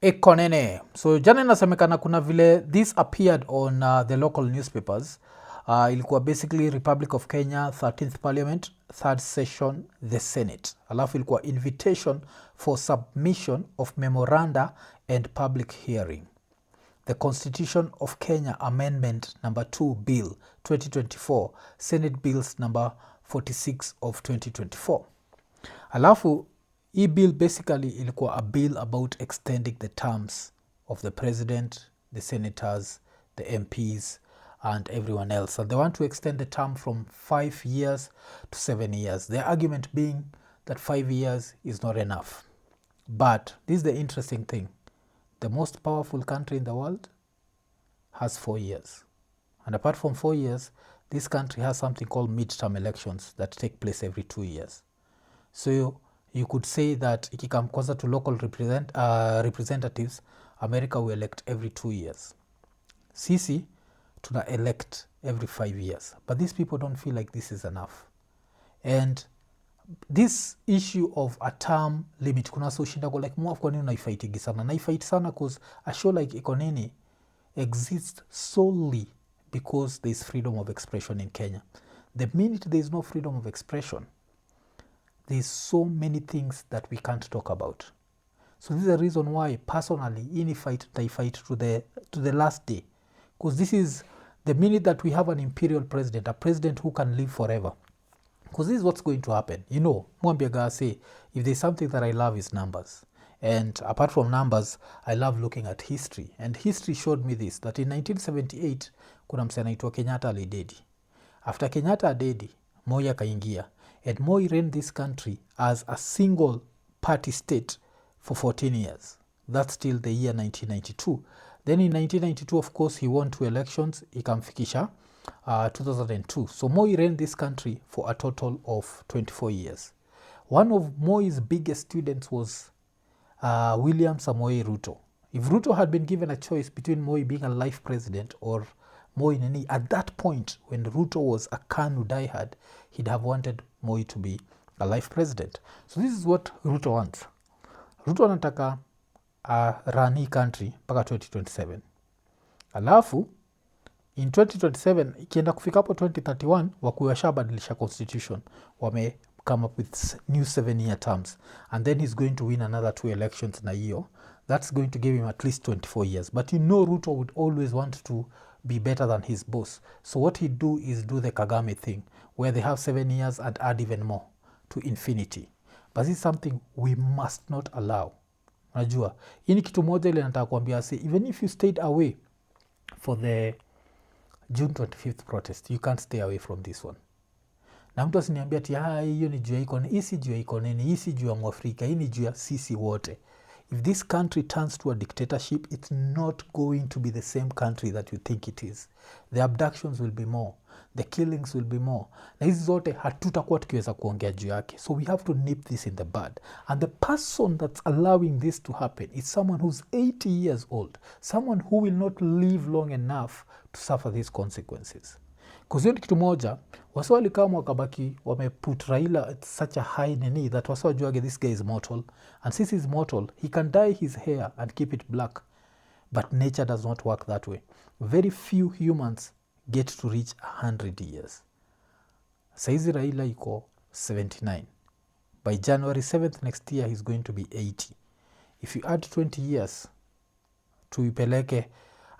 IKONINI. So jana inasemekana kuna vile this appeared on the local newspapers. Ilikuwa basically Republic of Kenya 13th Parliament, 3rd session, the Senate. Alafu ilikuwa invitation for submission of memoranda and public hearing. The Constitution of Kenya Amendment number 2 Bill 2024, Senate Bills number 46 of 2024. Alafu hii bill basically ilikuwa a bill about extending the terms of the president, the senators, the MPs and everyone else. And they want to extend the term from 5 years to 7 years. Their argument being that 5 years is not enough. But this is the interesting thing. The most powerful country in the world has 4 years. And apart from 4 years, this country has something called midterm elections that take place every 2 years. So you could say that ikikam kwanza to local representatives, America will elect every 2 years. Sisi tuna elect every 5 years. But these people don't feel like this is enough. And this issue of a term limit, kuna so shinda go like mwafu kwa nini unaifaitigi sana? Naifight sana because a show like IKONINI exists solely because there is freedom of expression in Kenya. The minute there is no freedom of expression, there's so many things that we can't talk about. So this is the reason why personally in fight I fight to the last day, because this is the minute that we have an imperial president, a president who can live forever, because this is what's going to happen. You know, Mwambiaga say if there's something that I love is numbers, and apart from numbers I love looking at history, and history showed me this, that in 1978 kuna msee anaitwa Kenyatta alidedi. After Kenyatta adedi, Moi akaingia, and Moi ran this country as a single party state for 14 years. That's till the year 1992. Then in 1992, of course, he won 2 elections, ikamfikisha 2002. So Moi ran this country for a total of 24 years. One of Moi's biggest students was William Samoei Ruto. If Ruto had been given a choice between Moi being a life president or Moi Nini, at that point when Ruto was a KANU diehard, he'd have wanted Moi to be a life president. So this is what Ruto wants. Ruto anataka run hii country mpaka 2027. Alafu in 2027 ikienda kufika hapo 2031 wakuwe washabadilisha constitution, wame come up with new 7-year terms, and then he's going to win another 2 elections na hiyo. That's going to give him at least 24 years. But you know Ruto would always want to be better than his boss. So what he'd do is do the Kagame thing, where they have 7 years and add even more to infinity. But this is something we must not allow. Unajua, hii ni kitu moja ile nataka kuambia, say even if you stayed away for the June 25th protest, you can't stay away from this one. Na mtu asiniambia ati hiyo ni juu ya IKONINI, hii si juu ya IKONINI, hii si juu ya Mwafrika, hii ni juu ya sisi wote. If this country turns to a dictatorship, it's not going to be the same country that you think it is. The abductions will be more. The killings will be more. Na hizi zote hatutakuwa tukiweza kuongea juu yake. So we have to nip this in the bud. And the person that's allowing this to happen is someone who's 80 years old. Someone who will not live long enough to suffer these consequences. Because hiyo ni kitu moja, wasa walikama wakabaki wameput Raila at such a high nini that wasa wajuage this guy is mortal. And since he's mortal, he can dye his hair and keep it black. But nature does not work that way. Very few humans get to reach 100 years. Saizi Raila iko 79. By January 7th next year, he's going to be 80. If you add 20 years, tuipeleke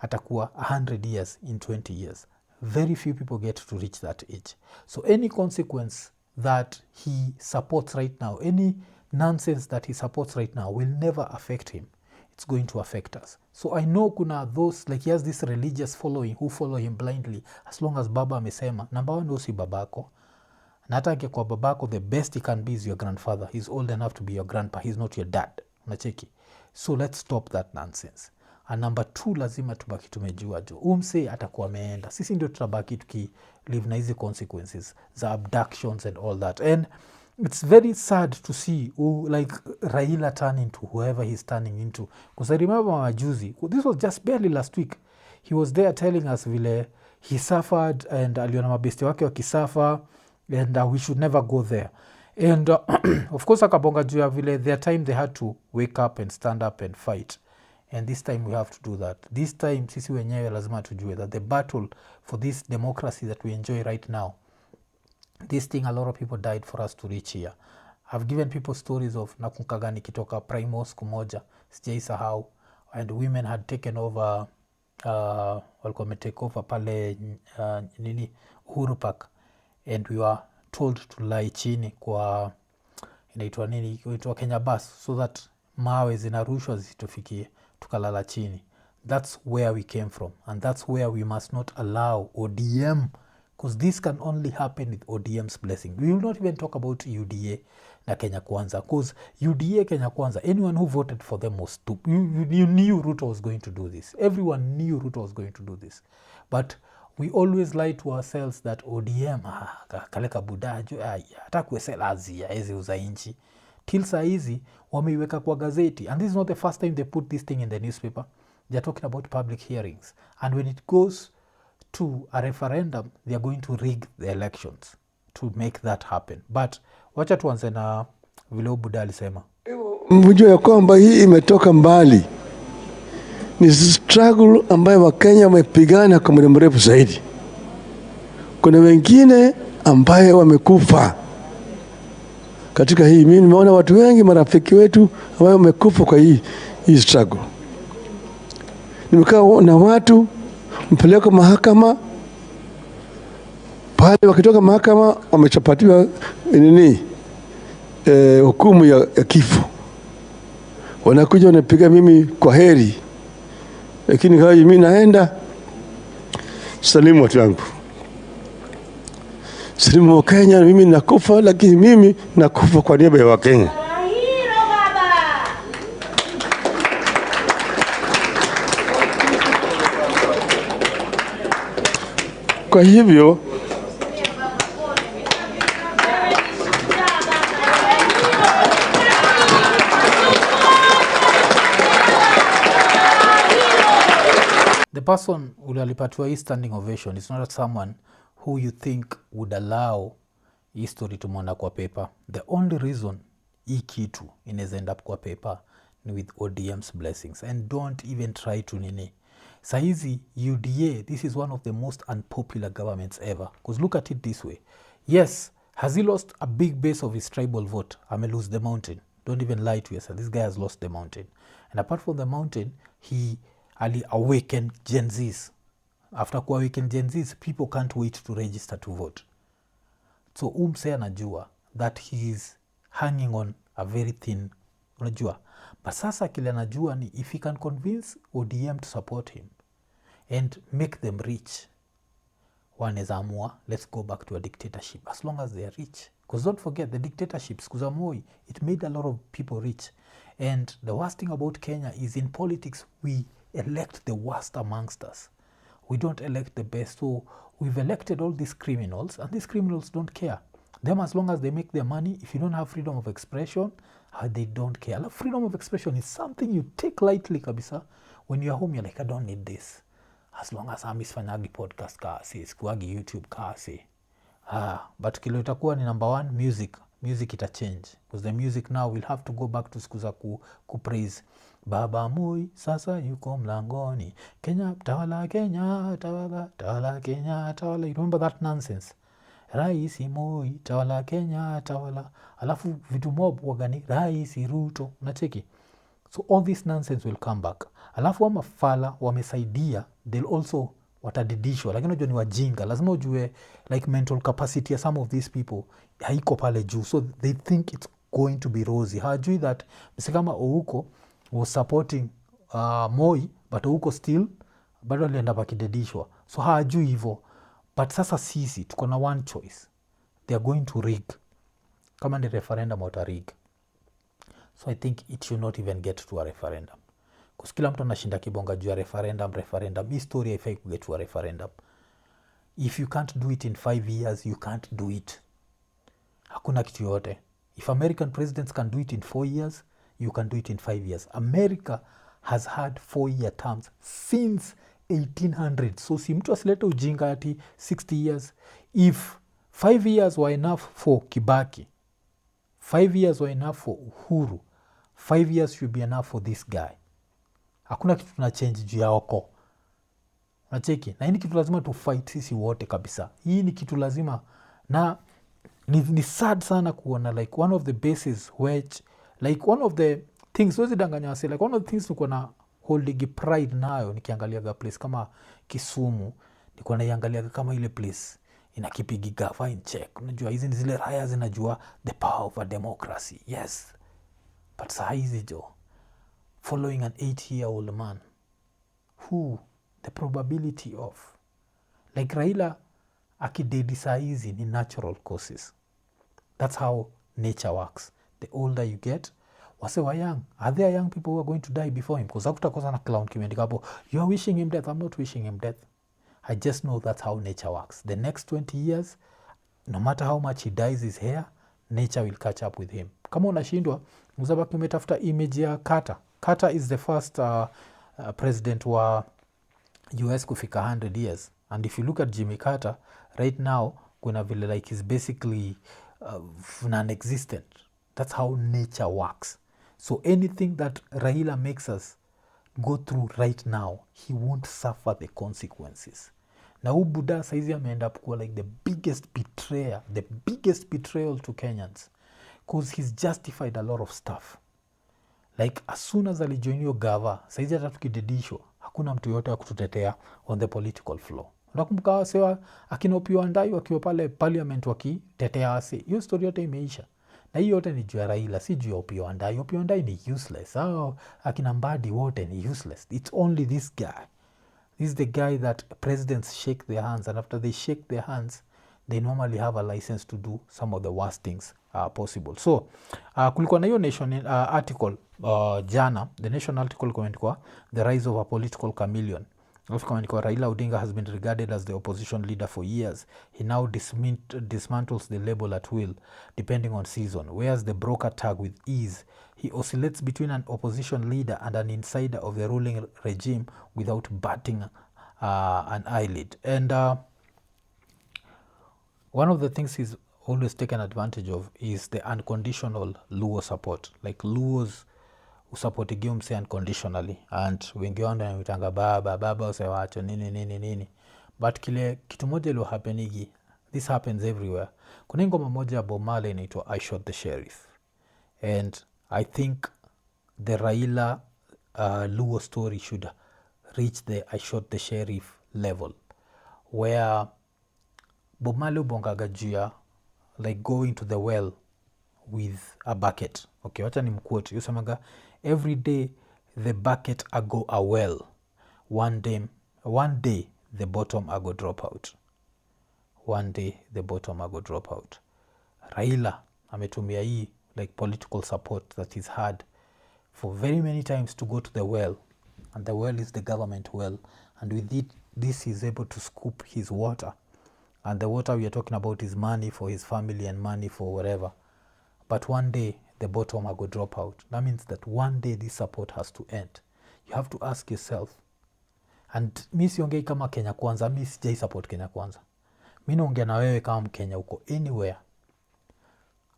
atakuwa 100 years in 20 years. Very few people get to reach that age. So any consequence that he supports right now, any nonsense that he supports right now will never affect him. It's going to affect us. So I know kuna those, like he has this religious following who follow him blindly as long as baba amesema. Number one, si babako. Na hata angekuwa babako, the best he can be is your grandfather. He's old enough to be your grandpa. He's not your dad. Unacheki. So let's stop that nonsense. And number 2, lazima tubaki tumejua jo. Umse atakuwa ameenda. Sisi ndio tutabaki live na hizi consequences za abductions and all that. And it's very sad to see like Raila turn into whoever he's turning into. Because I remember majuzi, this was just barely last week, he was there telling us vile he suffered and aliona mabesti wake wakisuffer and we should never go there. And of course akabonga juu ya vile their time they had to wake up and stand up and fight. and this time we have to do that. This time sisi wenyewe lazima tujue that the battle for this democracy that we enjoy right now, this thing a lot of people died for us to reach here. I've given people stories of nakumbukaga nikitoka Primo siku moja, sijaisahau, and women had taken over walikuwa wametake over pale nini Uhuru Park, and we were told to lie chini kwa inaitwa nini, inaitwa Kenya Bus, so that mawe zinarushwa zisitufikie, tukalala chini. That's where we came from, and that's where we must not allow ODM, because this can only happen with ODM's blessing. We will not even talk about UDA na Kenya Kwanza, because UDA Kenya Kwanza, anyone who voted for them was stupid. You knew Ruto was going to do this. Everyone knew Ruto was going to do this. But we always lie to ourselves that ODM, kaleka budajo, hata kuesela azia, ezi uza inchi. Till saa hizi, wameiweka kwa gazeti. And this is not the first time they put this thing in the newspaper. They are talking about public hearings. And when it goes to a referendum, they are going to rig the elections to make that happen. But wacha tuanze na vile Buda alisema. Mjue ya kwamba hii imetoka mbali. Ni struggle ambayo Wakenya wamepigana kwa muda mrefu zaidi. Kuna wengine ambaye wamekufa katika hii. Mimi nimeona watu wengi, marafiki wetu ambao wamekufa kwa hii struggle. Nimekaa na watu mpeleka mahakama, pale wakitoka mahakama wamechapatiwa nini hukumu ya kifo. Wanakuja wanapiga mimi kwa heri, lakini hawa mimi naenda salimu watu wangu, salimu wa Kenya, mimi nakufa, lakini mimi nakufa kwa niaba ya Wakenya. Kwa hivyo the person who alipatiwa hii standing ovation is not someone who you think would allow history to mwona kwa paper. The only reason hii kitu inaweza end up kwa paper ni with ODM's blessings. And don't even try to nini. Saizi UDA, this is one of the most unpopular governments ever. Because look at it this way. Yes, has he lost a big base of his tribal vote? I may lose the mountain. Don't even lie to yourself. This guy has lost the mountain. And apart from the mountain, he awakened Gen Zs. After kuawaken Gen Zs, people can't wait to register to vote. So umse anajua that he is hanging on a very thin, unajua. But sasa kile anajua ni if he can convince ODM to support him and make them rich, wanaweza amua, let's go back to a dictatorship as long as they are rich. Because don't forget, the dictatorships, kuza Moi, it made a lot of people rich. And the worst thing about Kenya is in politics, we elect the worst amongst us. We don't elect the best. So we've elected all these criminals, and these criminals don't care. Them, as long as they make their money, if you don't have freedom of expression, they don't care. Freedom of expression is something you take lightly kabisa. When you're home, you're like, I don't need this. As long as I'm isfanyagi podcast kasi, sikuagi YouTube kasi. But kilo itakuwa ni number one, music. Music ita change. Because the music now will have to go back to skuza ku praise. Baba Moi sasa yuko mlangoni. Kenya tawala, Kenya tawala, tawala Kenya tawala. You remember that nonsense? Raisi Moi tawala, Kenya tawala. Alafu vitu mob wagani Raisi Ruto. Unacheki? So all this nonsense will come back. Alafu wa mafala wamesaidia, they'll also watadidishwa. Lakini unajua ni wajinga. Lazima ujue like mental capacity ya some of these people haiko pale juu. So they think it's going to be rosy. Hawajui that msikama Ouko was supporting Moi, but Ouko still bado alienda pakidedishwa. So hawajui hivyo. But sasa sisi tuko na one choice. They are going to rig. Kama ni referendum wata rig. So I think it should not even get to a referendum. Because kila mtu anashinda kibonga juu ya referendum. Hii story haifai kuget to a referendum. If you can't do it in 5 years, you can't do it. Hakuna kitu yote. If American presidents can do it in 4 years, you can do it in 5 years. America has had 4-year terms since 1800. So si mtu asilete ujinga ati 60 years. If 5 years were enough for Kibaki, 5 years were enough for Uhuru, 5 years should be enough for this guy. hakuna kitu tuna change juu ya oko, nacheki. Na hii ni kitu lazima tufight sisi wote kabisa. Hii ni kitu lazima, na ni sad sana kuona like one of the bases which like one of the things wezi danganya wasi, like one of the things niko na holding pride nayo nikiangaliaga place kama Kisumu, niko naiangaliaga kama ile place inakipigi gava in check. Unajua hizi ni zile raya zinajua the power of a democracy, yes, but saa hizi jo following an 8-year-old man who the probability of like Raila akidedi saa hizi ni natural causes. That's how nature works. The older you get, wase wa young, are there young people who are going to die before him? Because hakutakosa na clown kimeandika hapo, you are wishing him death. I'm not wishing him death. I just know that's how nature works. The next 20 years, no matter how much he dyes his hair, nature will catch up with him. Kama unashindwa, mzabaki umetafuta image ya Carter. Carter is the first president wa US kufika 100 years. And if you look at Jimmy Carter, right now, kuna vile like he's basically non-existent. That's how nature works. So anything that Raila makes us go through right now, he won't suffer the consequences. Na huu buda saizi ameenda kuwa like the biggest betrayal to Kenyans, because he's justified a lot of stuff. Like as soon as alijoin hiyo gava, saizi hata tukididishwa hakuna mtu yote wa kututetea on the political floor. Nakumbuka wasewa akina Opiyo Wandayi wakiwa pale parliament wakitetea wase, hiyo story yote imeisha. Na hiyo yote ni juu ya Raila, si juu ya Opiyo Wandayi. Opiyo Wandayi ni useless. Akina Mbadi wote ni useless. It's only this guy. This is the guy that presidents shake their hands, and after they shake their hands, they normally have a license to do some of the worst things possible. So kulikuwa na hiyo Nation article jana, the Nation article kumeandikwa the rise of a political chameleon. Also kumeandikwa Raila Odinga has been regarded as the opposition leader for years. He now dismantles the label at will, depending on season. Wears the broker tag with ease. He oscillates between an opposition leader and an insider of the ruling regime without batting an eyelid. And one of the things he's always taken advantage of is the unconditional Luo support. Like Luos usupportigia mse unconditionally, and wengi wao ndio wanaitanga baba usewacho nini. But kile kitu moja ilo happenigi, this happens everywhere. Kuna ngoma moja ya Bob Marley inaitwa I Shot the Sheriff, and I think the Raila Luo story should reach the I Shot the Sheriff level, where Bob Marley ubongaga juu ya like going to the well with a bucket. Okay, wacha ni mquote. Yusemaga, every day the bucket ago a well. One day the bottom ago drop out. One day the bottom ago drop out. Raila ametumia hii like political support that he's had for very many times to go to the well, and the well is the government well, and with it, this he's able to scoop his water, and the water we are talking about is money for his family and money for whatever. But one day the bottom will go drop out. That means that one day this support has to end. You have to ask yourself, and mi siongei kama Kenya Kwanza, mi sijai support Kenya Kwanza, mi naongea na wewe kama Mkenya uko anywhere.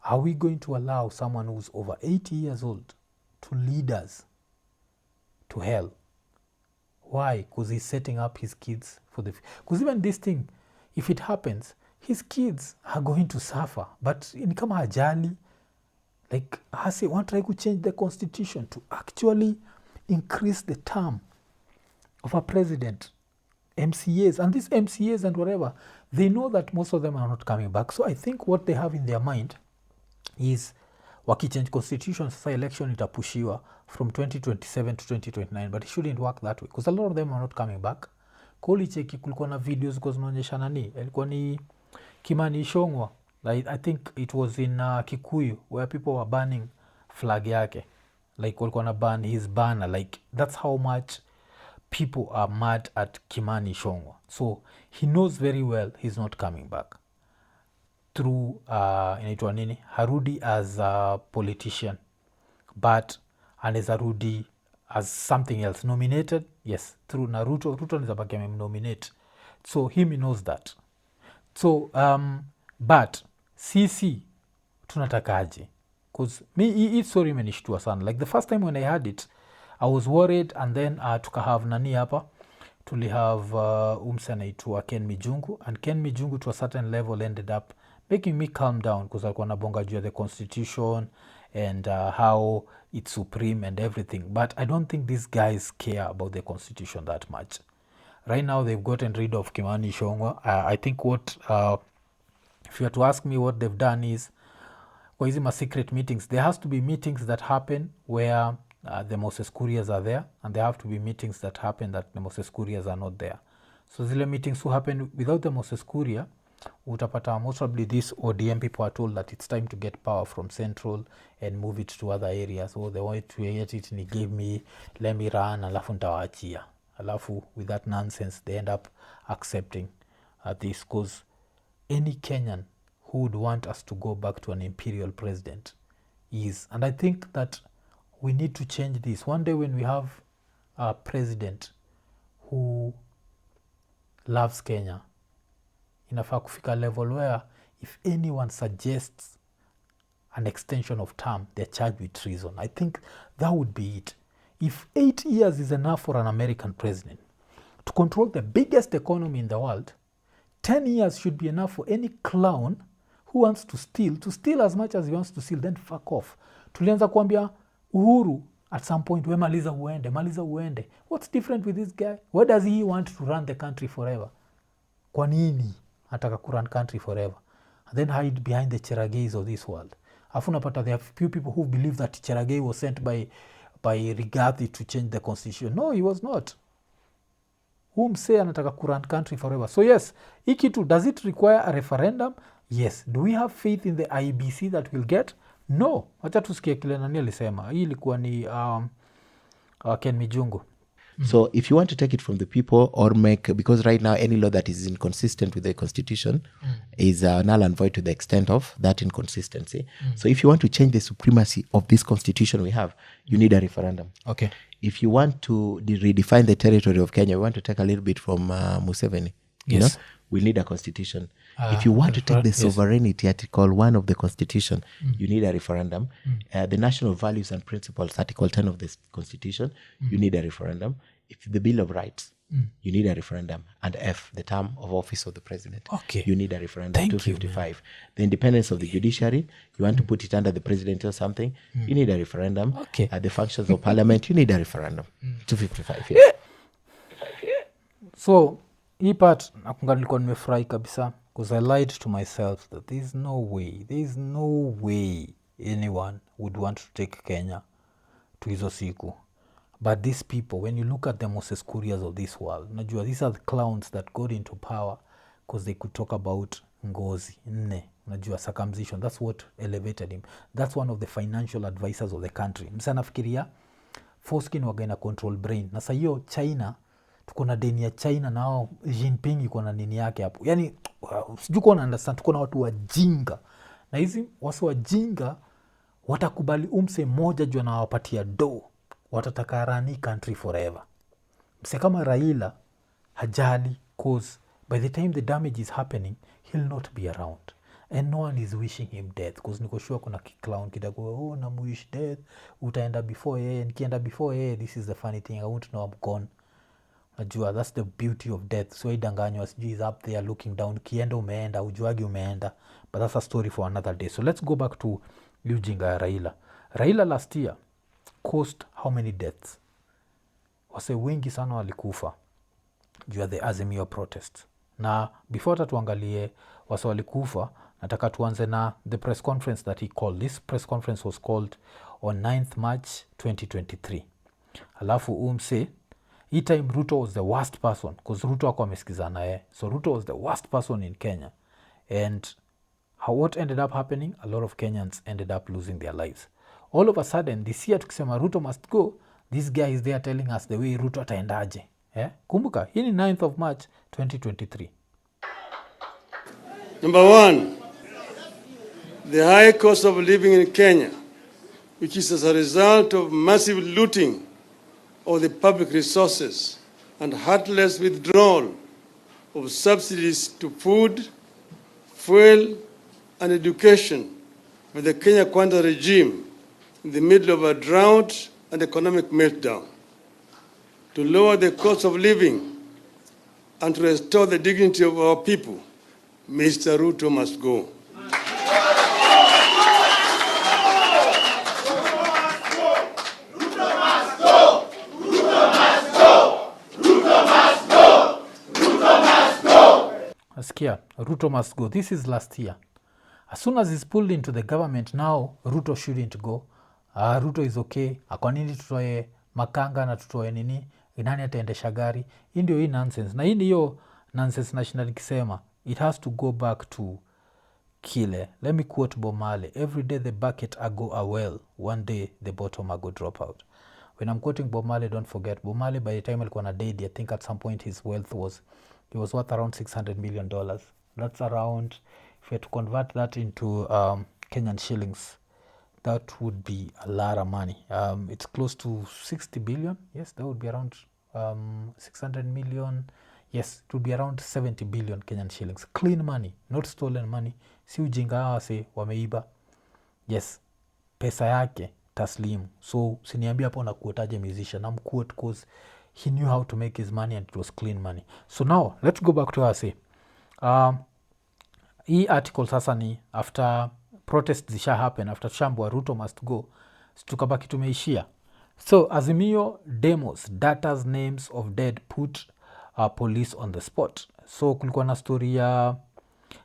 Are we going to allow someone who's over 80 years old to lead us to hell? Why? Because he's setting up his kids for the... Because even this thing, if it happens, his kids are going to suffer. But in kama ajali, like hasi want try to change the constitution to actually increase the term of a president, MCAs, and these MCAs and whatever, they know that most of them are not coming back. So I think what they have in their mind is wakichange constitution, sasa election itapushiwa from 2027 to 2029, but it shouldn't work that way because a lot of them are not coming back. Koli cheki kulikuwa na videos kwa zinaonyesha nani, ilikuwa ni Kimani Ichung'wah, like I think it was in Kikuyu, where people were burning flag yake, like walikuwa na burn his banner. Like that's how much people are mad at Kimani Ichung'wah. So he knows very well he's not coming back through inaitwa nini, harudi as a politician, but anaweza rudi as something else, nominated, yes, through na Ruto anaweza baki amemnominate, so him knows that. So but sisi tunatakaje? Because me hii story imenishtua sana. Like the first time when I heard it, I was worried, and then tukahave nani hapa, tulihave umse anaitwa Ken Mijungu, and Ken Mijungu to a certain level ended up making me calm down because alikuwa nabonga juu ya the constitution and how it's supreme and everything, but I don't think these guys care about the constitution that much. Right now they've gotten rid of Kimani Ichung'wah. I think what if you were to ask me what they've done is, kwa hizi secret meetings, there has to be meetings that happen where the Moses Kurias are there, and there have to be meetings that happen that the Moses Kurias are not there. So zile meetings who happen without the Moses Kuria, utapata most probably these ODM people are told that it's time to get power from central and move it to other areas. So they want to get it, ni give me, let me run, alafu ntawaachia. Alafu with that nonsense they end up accepting this, because any Kenyan who would want us to go back to an imperial president is, and I think that we need to change this. One day when we have a president who loves Kenya, inafaa kufika level where if anyone suggests an extension of term, they're charged with treason. I think that would be it. If 8 years is enough for an American president to control the biggest economy in the world, 10 years should be enough for any clown who wants to steal as much as he wants to steal, then fuck off. Tulianza kuambia Uhuru at some point, we maliza uende. What's different with this guy? Why does he want to run the country forever? Kwa nini ataka kurun country forever? And then hide behind the Cherageis of this world. Afu napata there are few people who believe that Cheragei was sent by Rigathi to change the constitution. No, he was not. Whom say anataka kurun country forever. So yes, ikitu, does it require a referendum? Yes. Do we have faith in the IBC that we'll get? No. Wacha tusikie kile nani alisema. Hii ilikuwa ni Ken Mijungu. So if you want to take it from the people or make, because right now any law that is inconsistent with the constitution is null and void to the extent of that inconsistency. So if you want to change the supremacy of this constitution we have, you need a referendum. Okay. If you want to redefine the territory of Kenya, we want to take a little bit from Museveni. You know, we need a constitution. If you want to take the sovereignty, Article 1 of the constitution, you need a referendum. The national values and principles, Article 10 of this constitution, you need a referendum. If the Bill of Rights, you need a referendum. And F, the term of office of the president, you need a referendum. Thank 255. You, the independence of the judiciary, you want to put it under the president or something, you need a referendum. The functions of parliament, you need a referendum. 255, yeah. So hii part nakunga nilikuwa nimefurahi kabisa, because I lied to myself that there is no way anyone would want to take Kenya to hizo siku. But these people, when you look at the Moses Kurias of this world, najua these are the clowns that got into power because they could talk about ngozi nne, najua circumcision. That's what elevated him. That's one of the financial advisors of the country. Msa nafikiria foreskin wagaina control brain. Na sa hiyo China, tuko na deni ya China, nao Jinping iko na nini yake hapo. Yani sijui kuwa na understand, tuko na watu wajinga. Na hizi watu wajinga watakubali umse moja juu na wapatia do, watataka rani country forever. Mse kama Raila hajali, cause by the time the damage is happening, he'll not be around. And no one is wishing him death, because niko sure kuna clown kidago, namuwish death, utaenda before yeye, nikienda before yeye, this is the funny thing, I won't know I'm gone. Najua, that's the beauty of death. So idanganywa, sijui is up there looking down, kienda umeenda, ujuagi umeenda. But that's a story for another day. So let's go back to ujinga ya Raila. Raila last year caused how many deaths? Wase wengi sana walikufa juu ya the Azimio protest. Na before tuangalie wase walikufa, nataka tuanze na the press conference that he called. This press conference was called on 9th March 2023. Alafu umse, hii time Ruto was the worst person, because Ruto hakuwa amesikizana so Ruto was the worst person in Kenya. And what ended up happening? A lot of Kenyans ended up losing their lives. All of a sudden, this year tukisema Ruto must go, this guy is there telling us the way Ruto ataendaje. Kumbuka, hii ni 9th of March 2023. Number one, the high cost of living in Kenya, which is as a result of massive looting of the public resources and heartless withdrawal of subsidies to food, fuel, and education by the Kenya Kwanza regime in the middle of a drought and economic meltdown. To lower the cost of living and to restore the dignity of our people, Mr. Ruto must go. Askia, Ruto must go. This is last year. As soon as he's pulled into the government, now Ruto shouldn't go. Ruto is okay. Kwa nini tutoe makanga na tutoe nini? Nani ataendesha gari? Hii ndio hii nonsense. Na hii ndio nonsense national kisema. It has to go back to kile. Let me quote Bob Marley. Every day the bucket I go a well. One day the bottom I go drop out. When I'm quoting Bob Marley, don't forget, Bob Marley by the time alikuwa na dead, I think at some point his wealth was, he was worth around $600 million. That's around, if you had to convert that into Kenyan shillings, that would be a lot of money. It's close to 60 billion. Yes, that would be around 600 million. Yes, it would be around 70 billion Kenyan shillings. Clean money, not stolen money. Si ujinga hawa se wameiba. Yes, pesa yake taslimu. So siniambia hapo na kuotaje musician. I'm quote because he knew how to make his money and it was clean money. So now let's go back to her say. Hii article sasa ni after protests zisha happen, after Shambwa Ruto must go, tukabaki tumeishia. So Azimio demos data's names of dead put police on the spot. So kulikuwa na story ya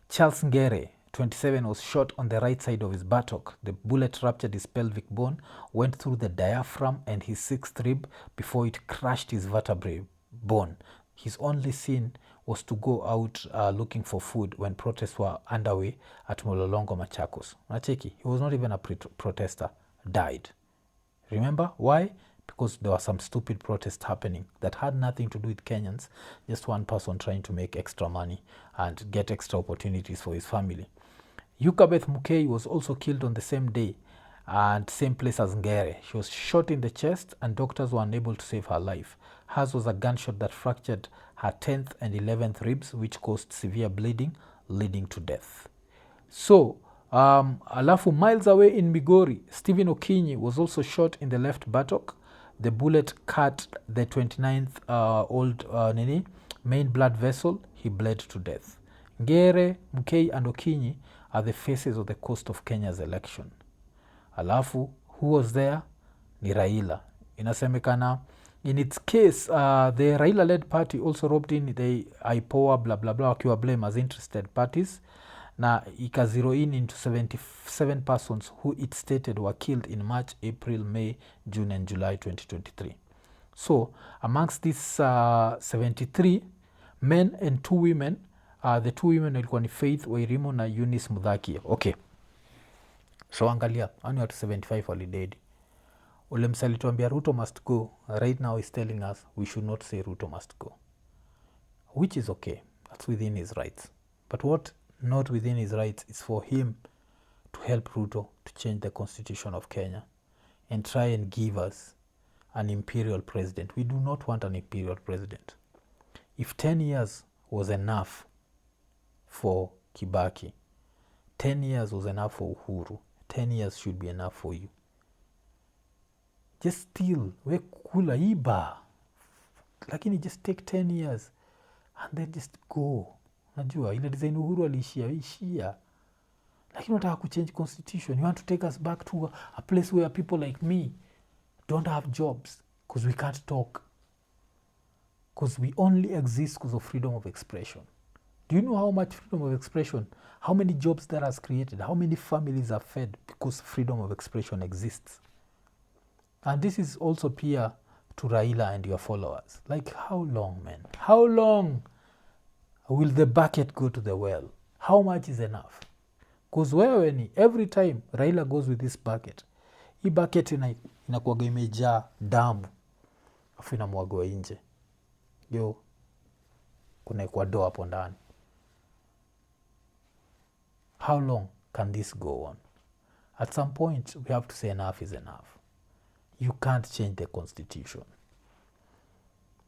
Charles Ngere 27 was shot on the right side of his buttock. The bullet ruptured his pelvic bone, went through the diaphragm and his sixth rib before it crushed his vertebrae bone. His only sin was to go out looking for food when protests were underway at Mololongo, Machakos. Nacheki, he was not even a protester, died. Remember why? Because there was some stupid protest happening that had nothing to do with Kenyans, just one person trying to make extra money and get extra opportunities for his family. Yukabeth Mukei was also killed on the same day and same place as Ngere. She was shot in the chest and doctors were unable to save her life. Hers was a gunshot that fractured her 10th and 11th ribs, which caused severe bleeding, leading to death. So, alafu miles away in Migori, Stephen Okinyi was also shot in the left buttock. The bullet cut the 29th-old Nini main blood vessel. He bled to death. Ngere, Mukei and Okinyi are the faces of the coast of Kenya's election. Alafu, who was there? Ni Raila. Inasemekana, in its case, the Raila-led party also roped in the IPOA, blah, blah, blah, wakiwa blame as interested parties. Na ikazero in into 77 persons who it stated were killed in March, April, May, June and July 2023. So, amongst these 73 men and 2 women, the 2 women walikuwa ni Faith Wairimu na Eunice Mudhakia. Okay. So angalia, ani watu 75 walidedi. Ule msalituambia Ruto must go, right now is telling us we should not say Ruto must go. Which is okay. That's within his rights. But what not within his rights is for him to help Ruto to change the constitution of Kenya and try and give us an imperial president. We do not want an imperial president. If 10 years was enough for Kibaki, 10 years was enough for Uhuru, 10 years should be enough for you. Just still, we kula iba. Lakini just take 10 years and then just go. Najua, ile design Uhuru aliishia. Lakini unataka kuchange constitution. You want to take us back to a place where people like me don't have jobs because we can't talk. Because we only exist because of freedom of expression. Do you know how much freedom of expression, how many jobs that has created, how many families are fed because freedom of expression exists? And this is also peer to Raila and your followers. Like, how long, man? How long will the bucket go to the well? How much is enough? Because every time Raila goes with this bucket, hii bucket inakuwaga imejaa damu afu inamwagwa nje. Yo, kuna Ecuador hapo ndani. How long can this go on? At some point, we have to say enough is enough. You can't change the constitution.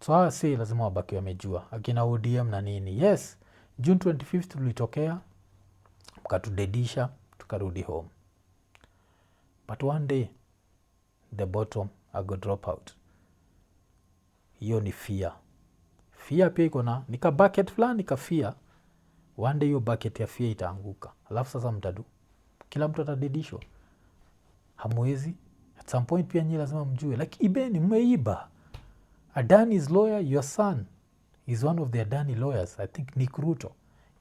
So hawa say lazima wabaki wamejua. Akina ODM na nini. Yes, June 25th tulitokea, mkatudedisha, tukarudi home. But one day, the bottom ago drop out. Hiyo ni fear. Fear pia iko na nika bucket fulani ka fear. One day hiyo bucket ya fear itaanguka. Alafu sasa mtadu. Kila mtu atadidishwa. Hamwezi. At some point pia nyinyi lazima mjue. Like Ibeni mmeiba. Adani's lawyer, your son, is one of the Adani lawyers. I think Nick Ruto.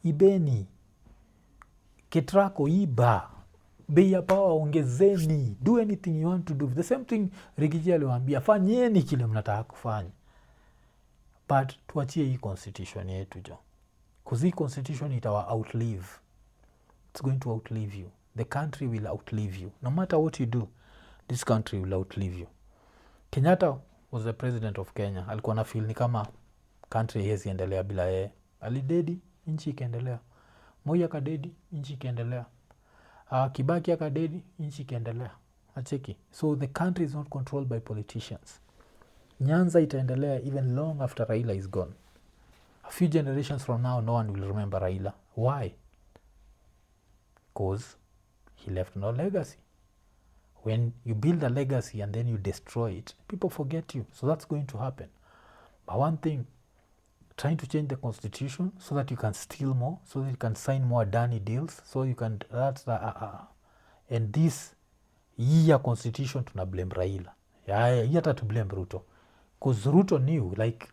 Ibeni. Ketrako iba. Bei ya power ongezeni. Do anything you want to do. The same thing Rigiji aliwaambia. Fanyeni kile mnataka kufanya. But tuachie hii constitution yetu jo. Because hii constitution itawa outlive. It's going to outlive you. The country will outlive you. No matter what you do, this country will outlive you. Kenyatta was the president of Kenya. Alikuwa na feel ni kama country haiwezi endelea bila yeye. Alidedi, nchi ikaendelea. Moi akadedi, nchi ikaendelea. Kibaki akadedi, nchi ikaendelea. Acheki. So the country is not controlled by politicians. Nyanza itaendelea even long after Raila is gone. A few generations from now, no one will remember Raila. Why? Because he left no legacy. When you build a legacy and then you destroy it, people forget you. So that's going to happen. But one thing, trying to change the constitution so that you can steal more, so that you can sign more Adani deals, so you can... And this year constitution tuna blame Raila. Hii hata to blame Ruto. Because Ruto knew, like,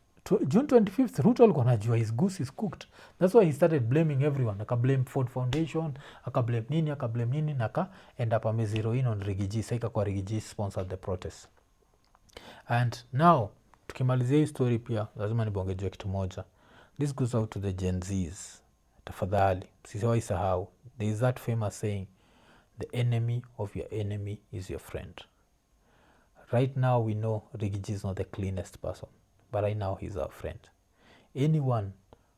June 25th, Ruto alikuwa anajua his goose is cooked. That's why he started blaming everyone. Aka blame Ford Foundation, aka blame nini, naka end up amezero in on Rigiji. Saika kwa Rigiji sponsored the protest. And now, tukimalizia hii story pia, lazima nibongejwe kitu moja. This goes out to the Gen Zs. Tafadhali, msiwahi sahau. There is that famous saying, the enemy of your enemy is your friend. Right now we know Rigiji is not the cleanest person. But right now he's our friend. Anyone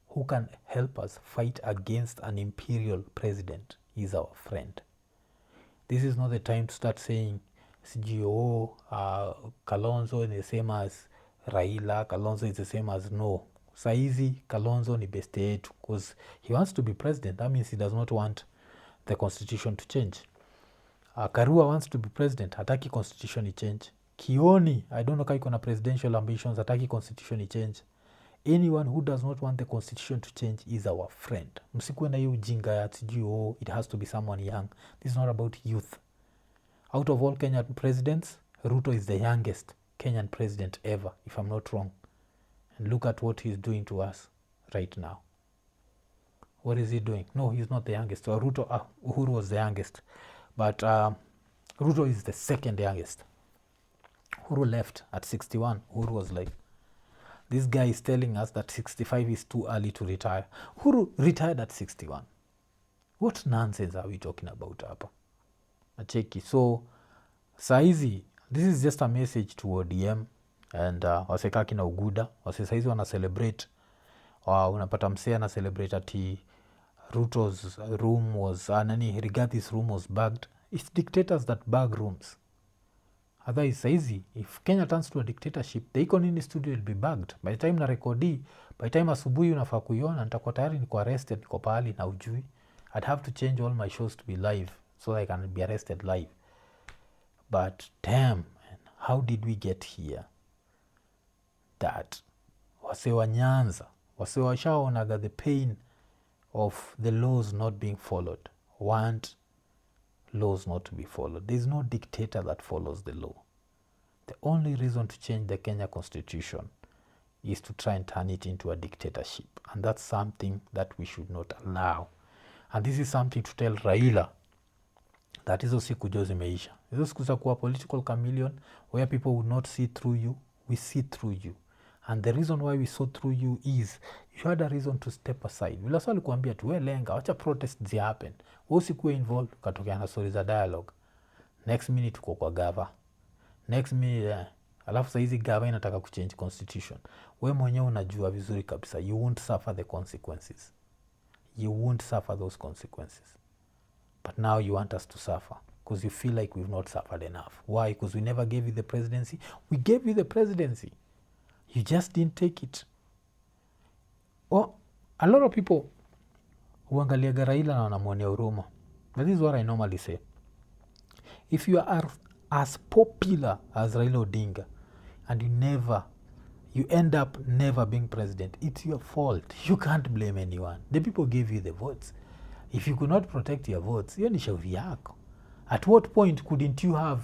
who can help us fight against an imperial president is our friend. This is not the time to start saying, Kalonzo is the same as Raila, Kalonzo is the same as no. Saizi, Kalonzo ni beste yetu. Because he wants to be president. That means he does not want the constitution to change. Karua wants to be president. Hataki constitution change. Kioni, I don't know kama iko na presidential ambitions, hataki constitution change. Anyone who does not want the constitution to change is our friend. Msikuwe na hiyo ujinga ya sijui it has to be someone young. This is not about youth. Out of all Kenyan presidents, Ruto is the youngest Kenyan president ever, if I'm not wrong. And look at what he's doing to us right now. What is he doing? No, he's not the youngest. So Uhuru was the youngest. But Ruto is the second youngest. Uhuru left at 61. Uhuru was like, this guy is telling us that 65 is too early to retire. Uhuru retired at 61. What nonsense are we talking about hapa? Acheki. So, saizi, this is just a message to ODM and wasekaki na uguda. Wase saizi wana celebrate. Unapata msea na celebrate ati Ruto's room was, Rigathi's room was bagged. It's dictators that bag rooms. Otherwise, saizi, if Kenya turns to a dictatorship, the IKONINI studio will be bagged. By the time na rekodi, by the time asubuhi unafaa kuiona, nitakuwa tayari niko arrested, niko pahali na ujui. I'd have to change all my shows to be live so I can be arrested live. But damn, man, how did we get here? That wase wa Nyanza, wase washaonaga the pain of the laws not being followed, want laws not to be followed. There is no dictator that follows the law. The only reason to change the Kenya constitution is to try and turn it into a dictatorship. And that's something that we should not allow. And this is something to tell Raila that hizo siku jo zimeisha. Hizo siku za kuwa political chameleon where people would not see through you, we see through you. And the reason why we saw through you is you had a reason to step aside. Vila swali kuambia tu, lenga, wacha protest zi happen. Usikuwe involved, katokea na stories za dialogue. Next minute uko kwa gava. Next minute, alafu saa hizi gava inataka kuchange constitution. We mwenyewe unajua vizuri kabisa, you won't suffer the consequences. You won't suffer those consequences. But now you want us to suffer because you feel like we've not suffered enough. Why? Because we never gave you the presidency. We gave you the presidency. You just didn't take it. Well, a lot of people huangaliaga Raila na wanamwonea huruma. But this is what I normally say. If you are as popular as Raila Odinga and you end up never being president, it's your fault. You can't blame anyone. The people gave you the votes. If you could not protect your votes, hiyo ni shauri yako. At what point couldn't you have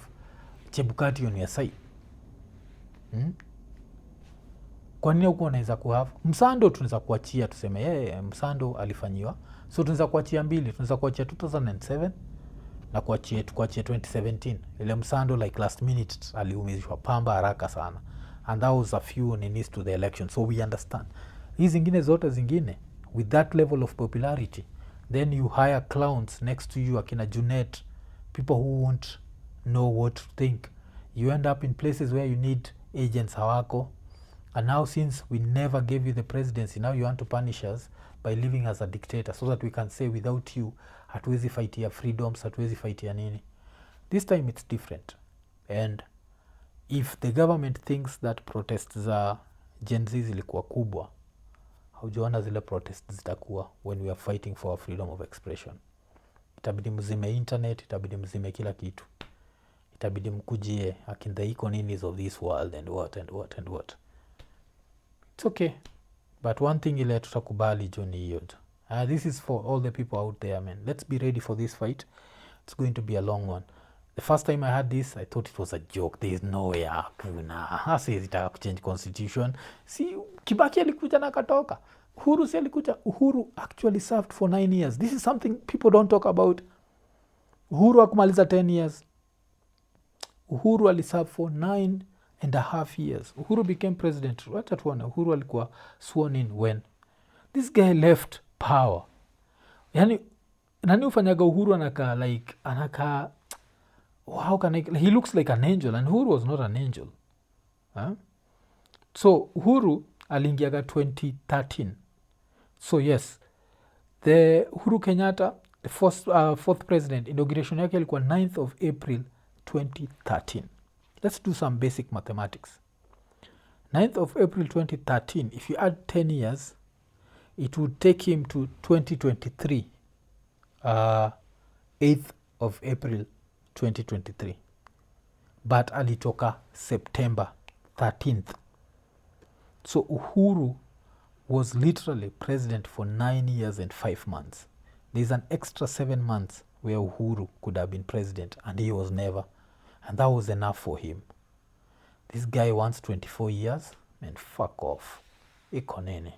Chebukati on your side? Kwa nini huko unaweza kuhave Msando? Tunaweza kuachia tuseme Msando alifanyiwa, so tunaweza kuachia mbili. Tunaweza kuachia 2007 na kuachia 2017. Ile Msando like last minute aliumizwa pamba haraka sana, and that was a few ninis to the election, so we understand. Hizi zingine zote zingine with that level of popularity, then you hire clowns next to you, akina Junet, people who won't know what to think. You end up in places where you need agents hawako. And now since we never gave you the presidency, now you want to punish us by living as a dictator so that we can say without you hatuwezi fightia freedoms, hatuwezi fightia nini. This time it's different. And if the government thinks that protests za Gen Z zilikuwa kubwa, haujaona zile protests zitakuwa when we are fighting for our freedom of expression. Itabidi mzime internet, itabidi mzime kila kitu. Itabidi mkujie akin the IKONINIs of this world and what and what and what. It's okay. But one thing ile tutakubali Johnny hiyo. This is for all the people out there, man. Let's be ready for this fight. It's going to be a long one. The first time I had this, I thought it was a joke. There is no way hasa itaka change constitution. Si Kibaki alikuja na katoka. Uhuru si alikuja. Uhuru actually served for 9 years. This is something people don't talk about. Uhuru hakumaliza 10 years. Uhuru aliserve for 9.5 years. Uhuru became president. What at one? Uhuru alikuwa sworn in when this guy left power. Yani nani ufanyaga Uhuru anaka how can he looks like an angel, and Uhuru was not an angel. So Uhuru aliingiaga 2013. So yes, the Uhuru Kenyatta, the fourth president, inauguration yake ilikuwa 9th of April 2013. Let's do some basic mathematics. 9th of April 2013, if you add 10 years, it would take him to 2023, 8th of April 2023. But alitoka September 13th. So Uhuru was literally president for 9 years and 5 months. There's an extra 7 months where Uhuru could have been president, and he was never. And that was enough for him. This guy wants 24 years, and fuck off. IKONINI.